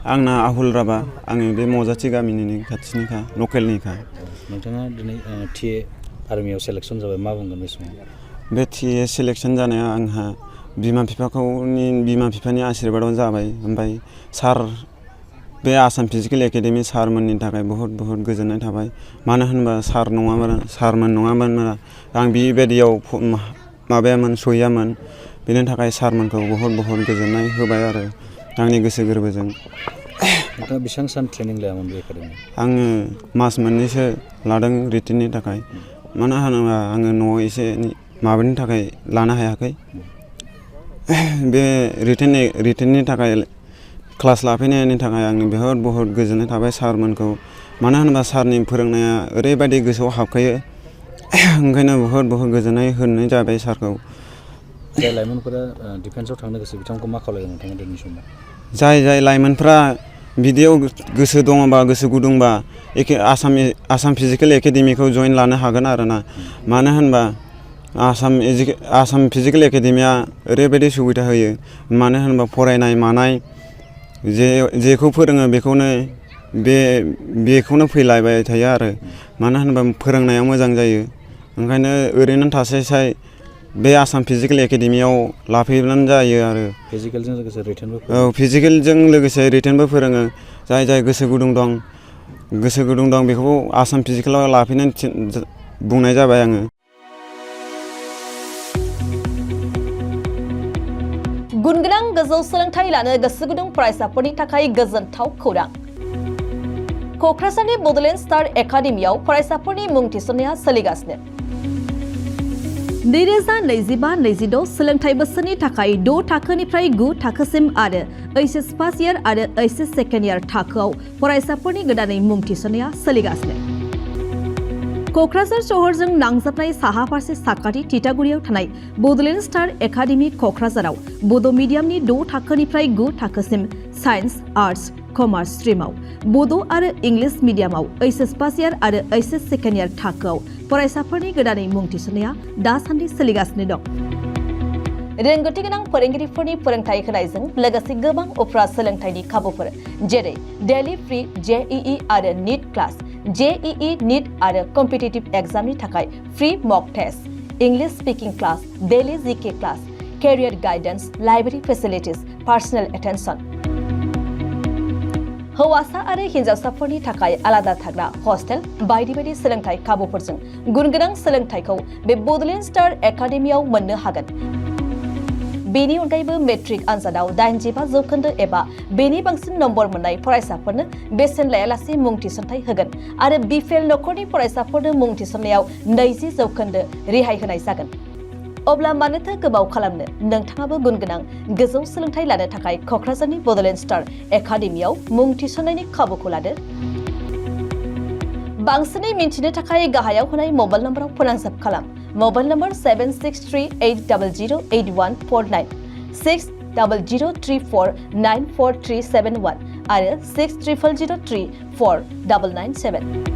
आंना आहुल राबा आङो बे मजाथि गामिनि खाथिनिखा लकेलनिखा नोंथाङा दिनै टिए आर्मियाव सेलेक्सन जाबाय मा बुंगोन बे समाव बे टिए सेलेक्सन जानाया आंहा बिमा बिफानि आशीर्बादाव जाबाय ओमफ्राय सार बे आसाम फिजिकेल एकाडेमि सारमोननि थाखाय बहुत गोजोननाय थाबाय मानो होनबा सारमोन नङामोन आं बेबायदियाव माबायामोन सहैयामोन बेनि थाखाय सारमोनखौ बहुत गोजोननाय होबाय आरो आंनि गोसो गोरबोजों नोंथाङा बेसेबां सान ट्रेनिं लायामोन बे एकाडेमियाव आङो मास मोननैसो लादों रिटेननि थाखाय मानो होनोबा आङो न'आव एसे माबानि थाखाय लानो हायाखै बे रिटेननि थाखाय क्लास लाफैनायनि थाखाय आंनि बहुत गोजोननाय थाबाय सारमोनखौ मानो होनोबा सारनि फोरोंनाया ओरैबायदि गोसोआव हाबखायो ओंखायनो बहुत गोजोननाय होनाय जाबाय सारखौ जाय लाइमोनफोरा डिफेन्सआव थांनो गोसो बिथांमोनखौ मा खावलायगोन नोंथाङा दिनैनि समाव जाय लाइमोनफ्रा बिदियाव गोसो दङबा गोसो गुदुंबा आसाम फिजिकेल एकाडेमिखौ जइन लानो हागोन आरोना मानो होनबा आसाम फिजिकेल एकाडेमिया ओरैबायदि सुबिदा होयो मानो होनबा फरायनाय मानाय जेखौ फोरोङो बेखौनो फैलायबाय थायो आरो मानो होनबा फोरोंनाया मोजां जायो ओंखायनो ओरैनो थास्लायस्लाय बे आसाम फिजिकेल एकाडेमियाव लाफैब्लानो जायो आरो फिजिकेलजों लोगोसे रिटेनबो फोरोङो जाय गोसो गुदुं दं बेखौ आसाम फिजिकेलाव लाफैनो बुंनाय जाबाय आङो गुनगोनां गोजौ सोलोंथाइ लानो गोसो गुदुं फरायसाफोरनि थाखाय गोजोनथाव खौरां क'क्राझारनि बड'लेण्ड स्टार एकाडेमियाव फरायसाफोरनि मुं थिसननाया सोलिगासिनो 2025-26 सोलोंथाइ बोसोरनि थाखाय 6 थाखोनिफ्राय 9 थाखोसिम आरो एचएस फार्स्ट इयार आरो एचएस सेकेन्ड इयार थाखोआव फरायसाफोरनि गोदानै मुं थिसननाया सोलिगासिनो क'क्राझार सहरजों नांजाबनाय साहा फारसे साखाथि तितागुरियाव थानाय बड'लेण्ड स्टार एकाडेमि क'क्राझाराव बड' मिडियामनि 6 थाखोनिफ्राय 9 थाखोसिम साइन्स आर्ट्स कमार्स स्ट्रिमाव बड' आरो इंलिश मिडियामाव एचएस फार्स्ट इयार आरो एचएस सेकेन्ड इयार थाखोआव फरायसाफोरनि गोदानै मुं थिसननाया दासान्दि सोलिगासिनो दं रोंगौथि गोनां फोरोंगिरिफोरनि फोरोंथाय होनायजों लोगोसे गोबां उफ्रा सोलोंथाइनि खाबुफोर जेरै डेली फ्री जेईई आरो नीट क्लास जेईई नीट आरो कम्पिटिटिभ एग्जामनि थाखाय free mock test English speaking class daily GK class career guidance library facilities personal attention हौवासा आरो हिन्जावसाफोरनि थाखाय आलादा थाग्रा हस्टेल बायदि सोलोंथाइ खाबुफोरजों गुनगोनां सोलोंथाइखौ बे बड'लेण्ड स्टार एकाडेमियाव मोननो हागोन बेनि अनगायैबो मेट्रिक आनजादाव 85% एबा बेनि बांसिन नम्बर मोननाय फरायसाफोरनो बेसेन लायालासे मुं थिसनथाइ होगोन आरो बिफेल नखरनि फरायसाफोरनो मुं थिसननायाव 20% रेहाय होनाय जागोन अब्ला मानोथो गोबाव खालामनो नोंथाङाबो गुनगोनां गोजौ सोलोंथाइ लानो थाखाय क'क्राझारनि बड'लेण्ड स्टार एकाडेमियाव मुं थिसननायनि खाबुखौ लादो बांसिनै मिन्थिनो थाखाय गाहायाव होनाय मबाइल नम्बराव फोनांजाब खालाम मबाइल नम्बर 7638008149 6003494371 आरो 6000034997